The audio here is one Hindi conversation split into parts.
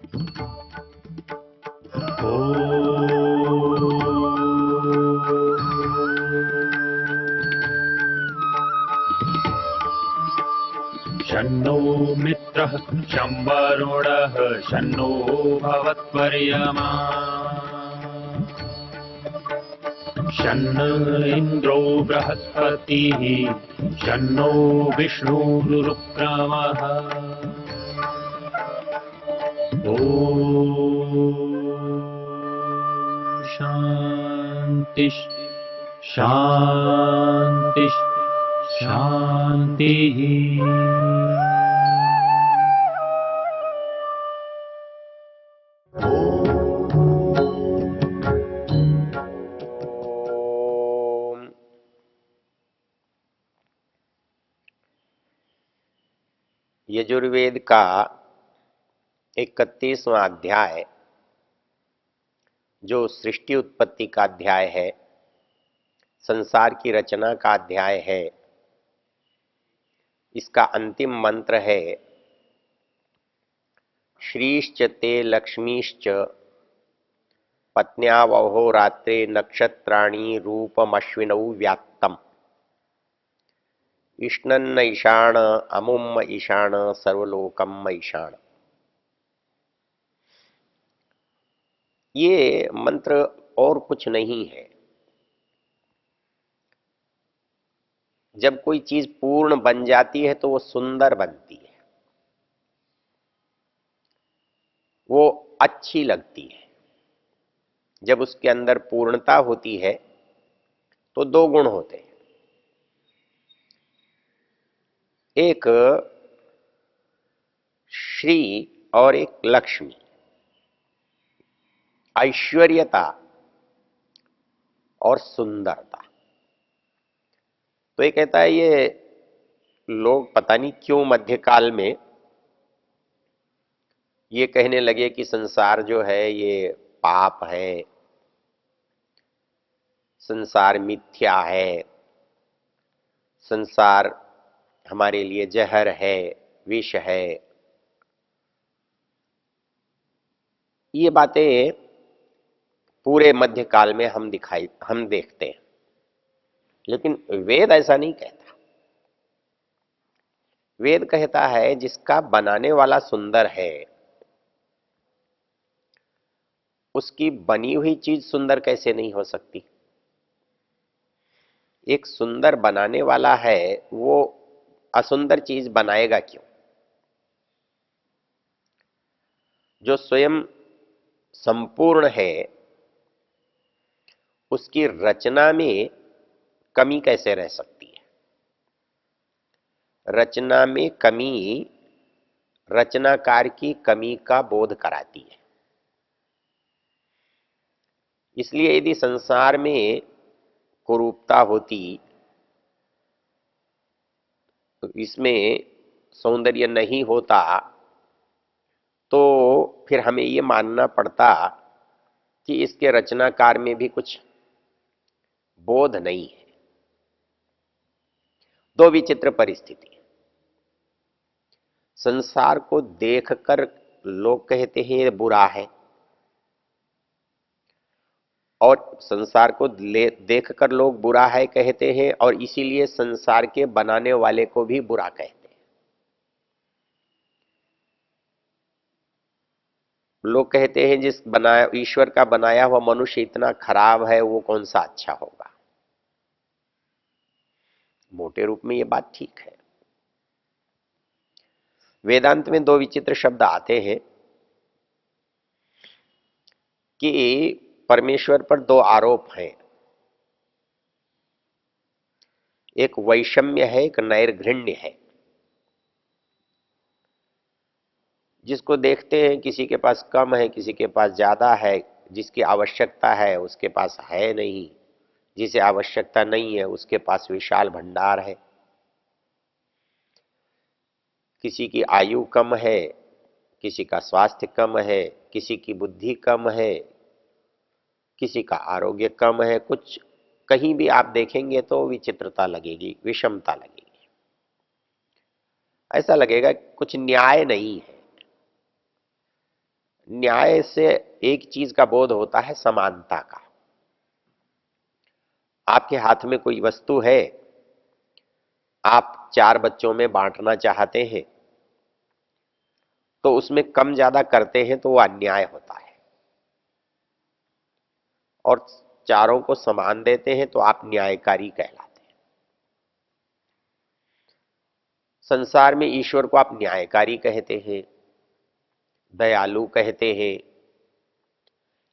शन्नो मित्रः शं वरुणः शन्नो भवत्वर्यमा शन्न इन्द्रो बृहस्पतिः शन्नो विष्णुरुक्रमः ॐ शान्ति शान्ति शान्तिः। यजुर्वेद का 31वां अध्याय जो सृष्टि उत्पत्ति का अध्याय है, संसार की रचना का अध्याय है, इसका अंतिम मंत्र है श्रीश्च ते लक्ष्मीश्च पत्न्यावहो रात्रे नक्षत्राणि रूपमश्विनौ व्यात्तम् इष्णन्न ईशान अमुम ईशान सर्वलोकम ईशान। ये मंत्र और कुछ नहीं है। जब कोई चीज पूर्ण बन जाती है तो वो सुंदर बनती है, वो अच्छी लगती है। जब उसके अंदर पूर्णता होती है तो दो गुण होते हैं, एक श्री और एक लक्ष्मी। ऐश्वर्यता और सुंदरता। तो ये कहता है, ये लोग पता नहीं क्यों मध्यकाल में ये कहने लगे कि संसार जो है ये पाप है, संसार मिथ्या है, संसार हमारे लिए जहर है, विष है। ये बातें पूरे मध्यकाल में हम देखते हैं, लेकिन वेद ऐसा नहीं कहता। वेद कहता है जिसका बनाने वाला सुंदर है, उसकी बनी हुई चीज सुंदर कैसे नहीं हो सकती। एक सुंदर बनाने वाला है, वो असुंदर चीज बनाएगा क्यों? जो स्वयं संपूर्ण है, उसकी रचना में कमी कैसे रह सकती है? रचना में कमी रचनाकार की कमी का बोध कराती है। इसलिए यदि संसार में कुरूपता होती, तो इसमें सौंदर्य नहीं होता, तो फिर हमें ये मानना पड़ता कि इसके रचनाकार में भी कुछ बोध नहीं है। दो विचित्र परिस्थिति। संसार को देखकर लोग कहते हैं ये बुरा है, और संसार को देखकर लोग बुरा है कहते हैं, और इसीलिए संसार के बनाने वाले को भी बुरा कहते हैं। लोग कहते हैं जिस बनाया ईश्वर का बनाया हुआ मनुष्य इतना खराब है, वो कौन सा अच्छा होगा। मोटे रूप में ये बात ठीक है। वेदांत में दो विचित्र शब्द आते हैं कि परमेश्वर पर दो आरोप हैं, एक वैषम्य है, एक नैर्घृण्य है। जिसको देखते हैं किसी के पास कम है, किसी के पास ज्यादा है, जिसकी आवश्यकता है उसके पास है नहीं, जिसे आवश्यकता नहीं है उसके पास विशाल भंडार है। किसी की आयु कम है, किसी का स्वास्थ्य कम है, किसी की बुद्धि कम है, किसी का आरोग्य कम है। कुछ कहीं भी आप देखेंगे तो विचित्रता लगेगी, विषमता लगेगी। ऐसा लगेगा कुछ न्याय नहीं है। न्याय से एक चीज का बोध होता है, समानता का। आपके हाथ में कोई वस्तु है, आप 4 बच्चों में बांटना चाहते हैं, तो उसमें कम ज्यादा करते हैं तो वो अन्याय होता है, और चारों को समान देते हैं तो आप न्यायकारी कहलाते हैं। संसार में ईश्वर को आप न्यायकारी कहते हैं, दयालु कहते हैं,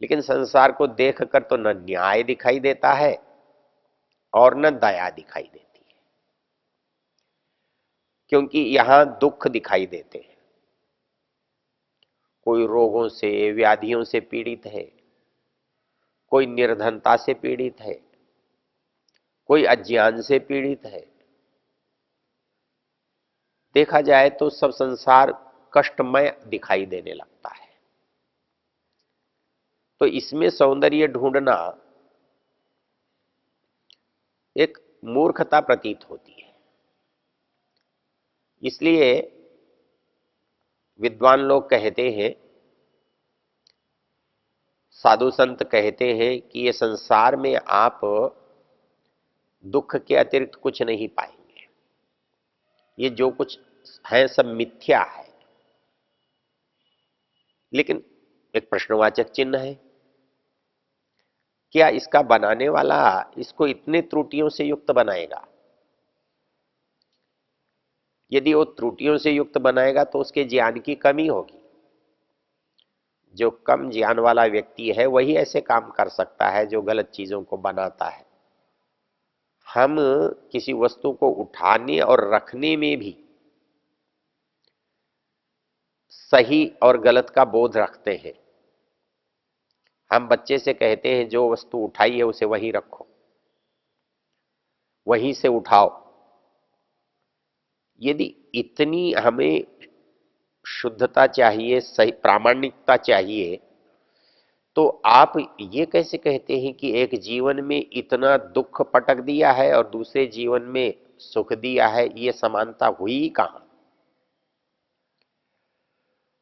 लेकिन संसार को देखकर तो न न्याय दिखाई देता है और न दया दिखाई देती है, क्योंकि यहां दुख दिखाई देते हैं। कोई रोगों से, व्याधियों से पीड़ित है, कोई निर्धनता से पीड़ित है, कोई अज्ञान से पीड़ित है। देखा जाए तो सब संसार कष्टमय दिखाई देने लगता है। तो इसमें सौंदर्य ढूंढना एक मूर्खता प्रतीत होती है। इसलिए विद्वान लोग कहते हैं, साधु संत कहते हैं कि ये संसार में आप दुख के अतिरिक्त कुछ नहीं पाएंगे। ये जो कुछ है सब मिथ्या है। लेकिन एक प्रश्नवाचक चिन्ह है, क्या इसका बनाने वाला इसको इतने त्रुटियों से युक्त बनाएगा? यदि वो त्रुटियों से युक्त बनाएगा तो उसके ज्ञान की कमी होगी। जो कम ज्ञान वाला व्यक्ति है वही ऐसे काम कर सकता है जो गलत चीजों को बनाता है। हम किसी वस्तु को उठाने और रखने में भी सही और गलत का बोध रखते हैं। हम बच्चे से कहते हैं जो वस्तु उठाई है उसे वहीं रखो, वहीं से उठाओ। यदि इतनी हमें शुद्धता चाहिए, सही प्रामाणिकता चाहिए, तो आप ये कैसे कहते हैं कि एक जीवन में इतना दुख पटक दिया है और दूसरे जीवन में सुख दिया है? ये समानता हुई ही कहां?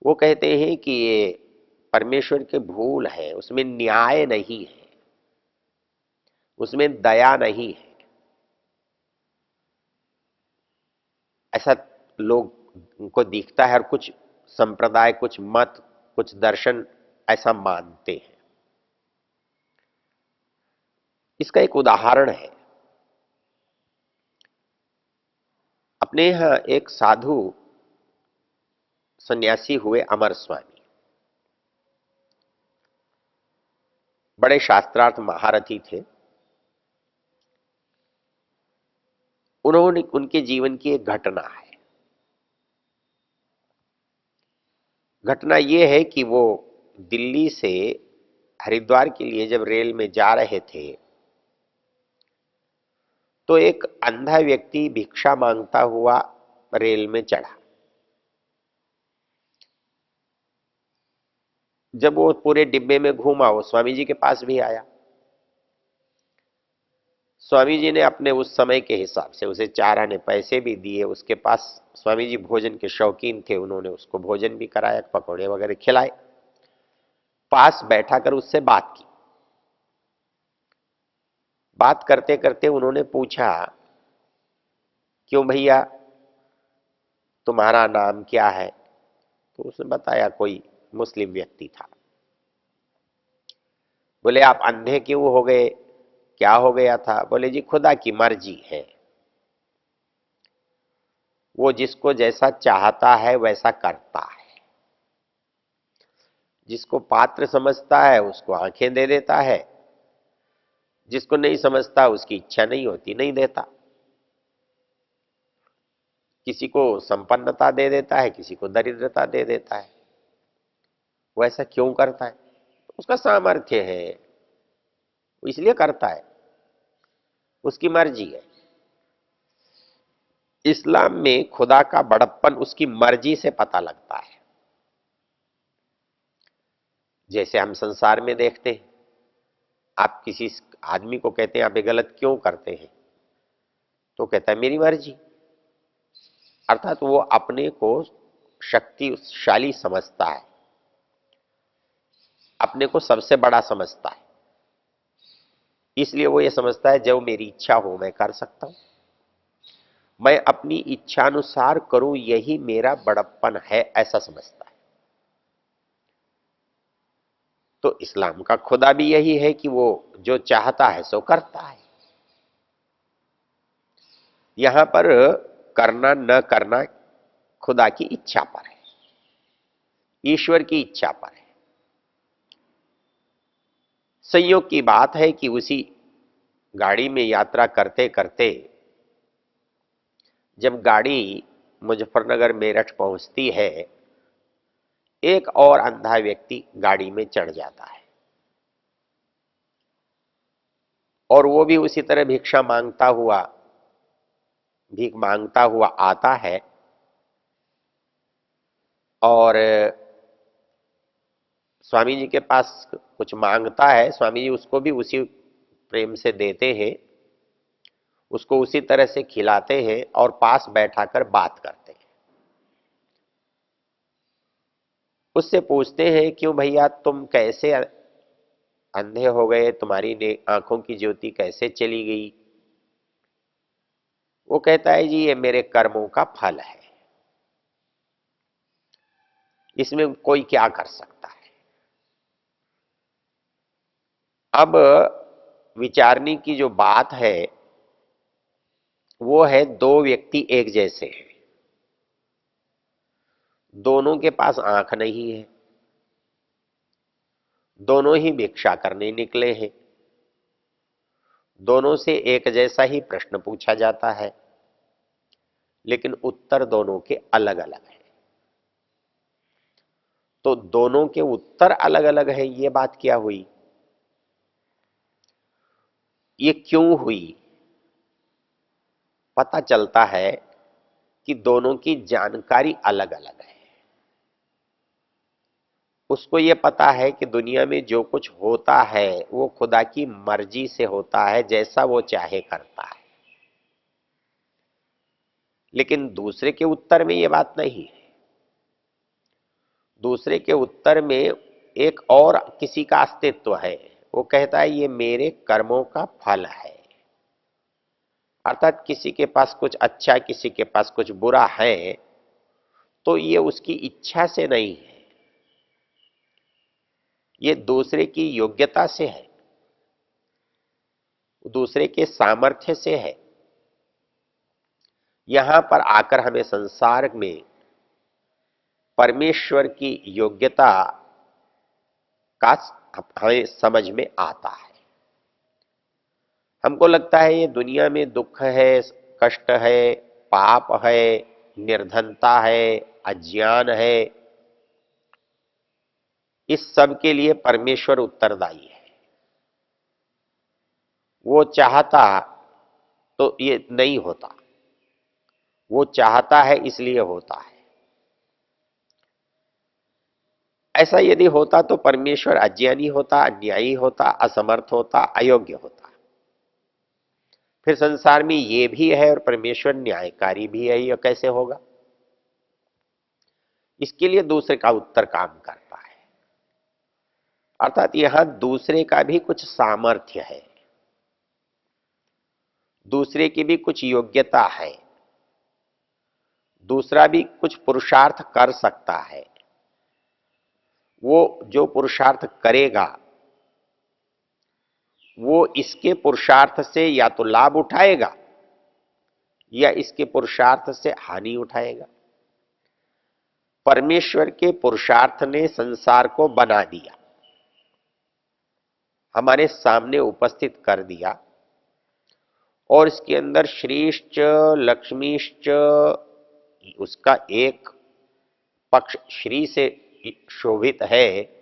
वो कहते हैं कि ये परमेश्वर की भूल है, उसमें न्याय नहीं है, उसमें दया नहीं है। ऐसा लोग को दिखता है, और कुछ संप्रदाय, कुछ मत, कुछ दर्शन ऐसा मानते हैं। इसका एक उदाहरण है। अपने यहां एक साधु सन्यासी हुए, अमर स्वामी। बड़े शास्त्रार्थ महारथी थे। उन्होंने, उनके जीवन की एक घटना है। घटना यह है कि वो दिल्ली से हरिद्वार के लिए जब रेल में जा रहे थे, तो एक अंधा व्यक्ति भिक्षा मांगता हुआ रेल में चढ़ा। जब वो पूरे डिब्बे में घूमा, वो स्वामी जी के पास भी आया। स्वामी जी ने अपने उस समय के हिसाब से उसे 4 आने पैसे भी दिए। उसके पास, स्वामी जी भोजन के शौकीन थे, उन्होंने उसको भोजन भी कराया, पकौड़े वगैरह खिलाए। पास बैठा कर उससे बात की। बात करते करते उन्होंने पूछा, क्यों भैया, तुम्हारा नाम क्या है? तो उसने बताया कोई मुस्लिम व्यक्ति था। बोले आप अंधे क्यों हो गए, क्या हो गया था? बोले जी खुदा की मर्जी है, वो जिसको जैसा चाहता है वैसा करता है। जिसको पात्र समझता है उसको आंखें दे देता है, जिसको नहीं समझता उसकी इच्छा नहीं होती, नहीं देता। किसी को संपन्नता दे देता है, किसी को दरिद्रता दे देता है। वो ऐसा क्यों करता है? उसका सामर्थ्य है, वो इसलिए करता है, उसकी मर्जी है। इस्लाम में खुदा का बड़प्पन उसकी मर्जी से पता लगता है। जैसे हम संसार में देखते हैं, आप किसी आदमी को कहते हैं आप ये गलत क्यों करते हैं, तो कहता है मेरी मर्जी। अर्थात वो अपने को शक्तिशाली समझता है, अपने को सबसे बड़ा समझता है, इसलिए वो ये समझता है जो मेरी इच्छा हो मैं कर सकता हूं, मैं अपनी इच्छानुसार करूं यही मेरा बड़प्पन है, ऐसा समझता है। तो इस्लाम का खुदा भी यही है कि वो जो चाहता है सो करता है। यहां पर करना न करना खुदा की इच्छा पर है, ईश्वर की इच्छा पर है। संयोग की बात है कि उसी गाड़ी में यात्रा करते करते जब गाड़ी मुजफ्फरनगर मेरठ पहुंचती है, एक और अंधा व्यक्ति गाड़ी में चढ़ जाता है और वो भी उसी तरह भीख मांगता हुआ आता है और स्वामी जी के पास कुछ मांगता है। स्वामी जी उसको भी उसी प्रेम से देते हैं, उसको उसी तरह से खिलाते हैं और पास बैठाकर बात करते हैं। उससे पूछते हैं क्यों भैया तुम कैसे अंधे हो गए, तुम्हारी आंखों की ज्योति कैसे चली गई? वो कहता है जी ये मेरे कर्मों का फल है, इसमें कोई क्या कर सकता है। अब विचारने की जो बात है वो है, दो व्यक्ति एक जैसे हैं, दोनों के पास आंख नहीं है, दोनों ही भिक्षा करने निकले हैं, दोनों से एक जैसा ही प्रश्न पूछा जाता है, लेकिन उत्तर दोनों के अलग अलग है। तो दोनों के उत्तर अलग अलग है, ये बात क्या हुई? ये क्यों हुई? पता चलता है कि दोनों की जानकारी अलग अलग है। उसको ये पता है कि दुनिया में जो कुछ होता है वो खुदा की मर्जी से होता है, जैसा वो चाहे करता है। लेकिन दूसरे के उत्तर में ये बात नहीं है। दूसरे के उत्तर में एक और किसी का अस्तित्व है। वो कहता है ये मेरे कर्मों का फल है। अर्थात किसी के पास कुछ अच्छा, किसी के पास कुछ बुरा है, तो ये उसकी इच्छा से नहीं है, ये दूसरे की योग्यता से है, दूसरे के सामर्थ्य से है। यहां पर आकर हमें संसार में परमेश्वर की योग्यता का हमें समझ में आता है। हमको लगता है ये दुनिया में दुख है, कष्ट है, पाप है, निर्धनता है, अज्ञान है, इस सब के लिए परमेश्वर उत्तरदायी है। वो चाहता तो ये नहीं होता, वो चाहता है इसलिए होता है। ऐसा यदि होता तो परमेश्वर अज्ञानी होता, अन्यायी होता, असमर्थ होता, अयोग्य होता। फिर संसार में ये भी है और परमेश्वर न्यायकारी भी है, ये कैसे होगा? इसके लिए दूसरे का उत्तर काम करता है। अर्थात यहां दूसरे का भी कुछ सामर्थ्य है, दूसरे की भी कुछ योग्यता है, दूसरा भी कुछ पुरुषार्थ कर सकता है। वो जो पुरुषार्थ करेगा वो इसके पुरुषार्थ से या तो लाभ उठाएगा या इसके पुरुषार्थ से हानि उठाएगा। परमेश्वर के पुरुषार्थ ने संसार को बना दिया, हमारे सामने उपस्थित कर दिया, और इसके अंदर श्रीश्च लक्ष्मीश्च, उसका एक पक्ष श्री से शोभित है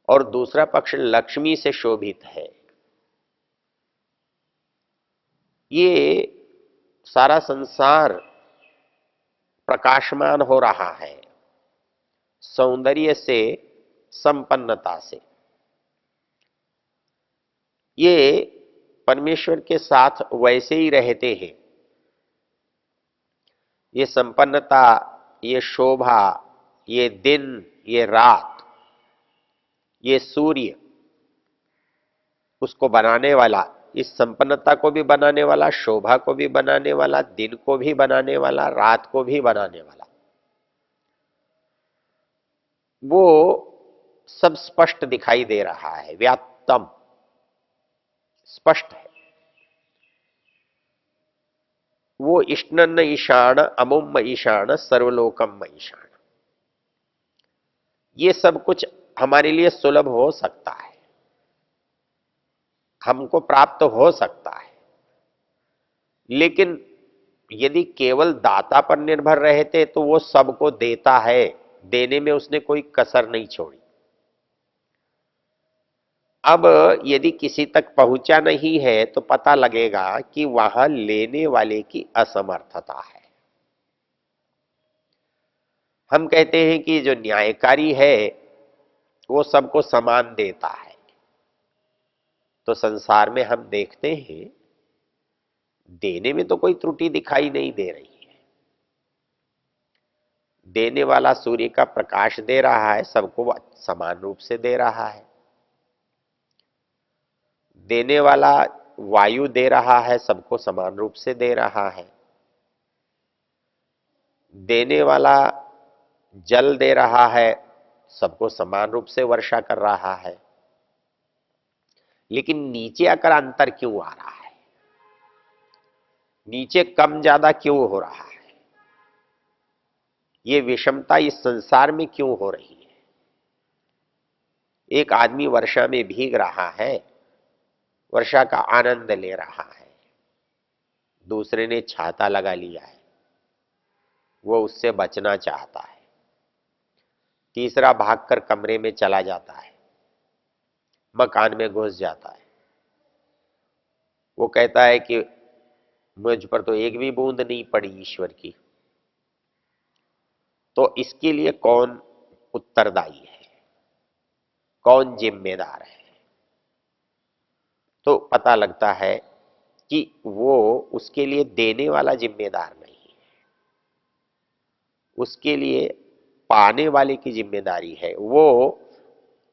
और दूसरा पक्ष लक्ष्मी से शोभित है। ये सारा संसार प्रकाशमान हो रहा है सौंदर्य से, संपन्नता से। ये परमेश्वर के साथ वैसे ही रहते हैं। ये संपन्नता, ये शोभा, ये दिन, ये रात, ये सूर्य, उसको बनाने वाला, इस संपन्नता को भी बनाने वाला, शोभा को भी बनाने वाला, दिन को भी बनाने वाला, रात को भी बनाने वाला, वो सब स्पष्ट दिखाई दे रहा है, व्याप्तम, स्पष्ट है। वो इष्णन ईशान अमुम ईशान सर्वलोकम ईशान, ये सब कुछ हमारे लिए सुलभ हो सकता है, हमको प्राप्त हो सकता है। लेकिन यदि केवल दाता पर निर्भर रहते तो वो सबको देता है, देने में उसने कोई कसर नहीं छोड़ी। अब यदि किसी तक पहुंचा नहीं है तो पता लगेगा कि वहां लेने वाले की असमर्थता है। हम कहते हैं कि जो न्यायकारी है वो सबको समान देता है, तो संसार में हम देखते हैं देने में तो कोई त्रुटि दिखाई नहीं दे रही है। देने वाला सूर्य का प्रकाश दे रहा है, सबको समान रूप से दे रहा है। देने वाला वायु दे रहा है, सबको समान रूप से दे रहा है। देने वाला जल दे रहा है, सबको समान रूप से वर्षा कर रहा है। लेकिन नीचे आकर अंतर क्यों आ रहा है? नीचे कम ज्यादा क्यों हो रहा है? ये विषमता इस संसार में क्यों हो रही है? एक आदमी वर्षा में भीग रहा है, वर्षा का आनंद ले रहा है, दूसरे ने छाता लगा लिया है, वो उससे बचना चाहता है। तीसरा भागकर कमरे में चला जाता है, मकान में घुस जाता है। वो कहता है कि मुझ पर तो एक भी बूंद नहीं पड़ी ईश्वर की। तो इसके लिए कौन उत्तरदायी है, कौन जिम्मेदार है? तो पता लगता है कि वो उसके लिए देने वाला जिम्मेदार नहीं है, उसके लिए पाने वाले की जिम्मेदारी है। वो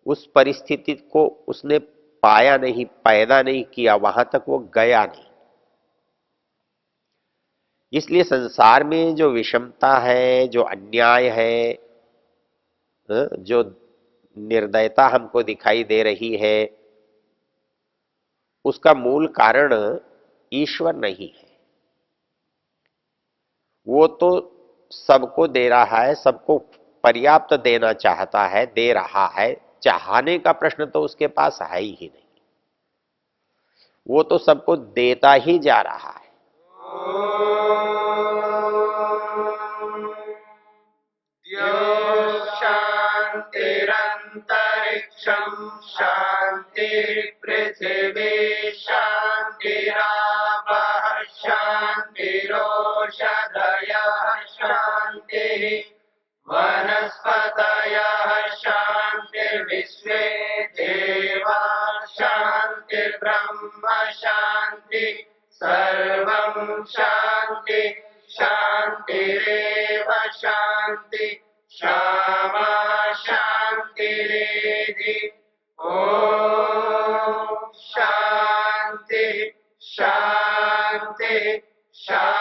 उस परिस्थिति को उसने पाया नहीं, पैदा नहीं किया, वहां तक वो गया नहीं। इसलिए संसार में जो विषमता है, जो अन्याय है, जो निर्दयता हमको दिखाई दे रही है, उसका मूल कारण ईश्वर नहीं है। वो तो सबको दे रहा है, सबको पर्याप्त देना चाहता है, दे रहा है। चाहने का प्रश्न तो उसके पास है ही नहीं, वो तो सबको देता ही जा रहा है। शांतिरंतरिक्षम शांति पृथिवी शांतिरापः शांतिरोषधयः शांति वनस्पतयः शांतिर्विश्वे देवा शांतिर्ब्रह्म शांति सर्वं शांति शांतिरेव शांति क्षमा शांतिरेधि। ओम शांति शांति शांति।